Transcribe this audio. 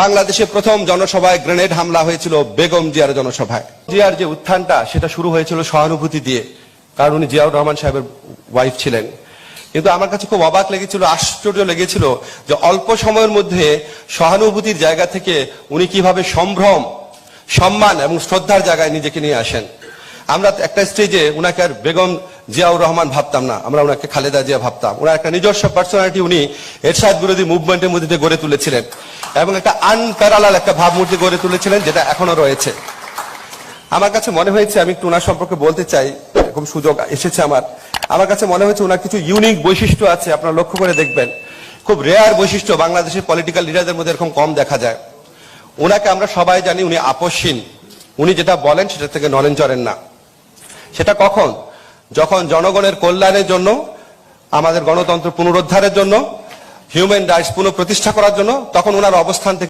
বাংলাদেশে প্রথম জনসভায় গ্রেনেড হামলা হয়েছিল বেগম জিয়ার জনসভায়। জিয়ার যে উত্থানটা সেটা শুরু হয়েছিল সহানুভূতি দিয়ে, কারণ উনি জিয়াউর রহমান সাহেবের ওয়াইফ ছিলেন। কিন্তু আমার কাছে খুব অবাক লেগেছিল, আশ্চর্য লেগেছিল যে অল্প সময়ের মধ্যে সহানুভূতির জায়গা থেকে উনি কিভাবে সম্ভ্রম, সম্মান এবং শ্রদ্ধার জায়গায় নিজেকে নিয়ে আসেন। আমরা একটা স্টেজে উনাকে আর বেগম জিয়াউর রহমান ভাবতাম না, আমরা উনাকে খালেদা জিয়া ভাবতাম। ওনার একটা নিজস্ব পার্সোনালিটি উনি এরশাদ বিরোধী মুভমেন্টের মধ্যে গড়ে তুলেছিলেন এবং একটা আনপ্যারালাল একটা ভাবমূর্তি গড়ে তুলেছিলেন, যেটা এখনো রয়েছে। আমার কাছে মনে হয়েছে, আমি একটু উনার সম্পর্কে বলতে চাই, এরকম সুযোগ এসেছে আমার কাছে মনে হয়েছে উনার কিছু ইউনিক বৈশিষ্ট্য আছে, আপনারা লক্ষ্য করে দেখবেন। খুব রেয়ার বৈশিষ্ট্য, বাংলাদেশের পলিটিক্যাল লিডারদের মধ্যে এরকম কম দেখা যায়। উনাকে আমরা সবাই জানি উনি আপসহীন, উনি যেটা বলেন সেটা থেকে নড়েন চড়েন না। সেটা কখন? যখন জনগণের কল্যাণের জন্য, আমাদের গণতন্ত্র পুনরুদ্ধারের জন্য, হিউম্যান রাইটস পুনঃপ্রতিষ্ঠা করার জন্য, তখন ওনার অবস্থান থেকে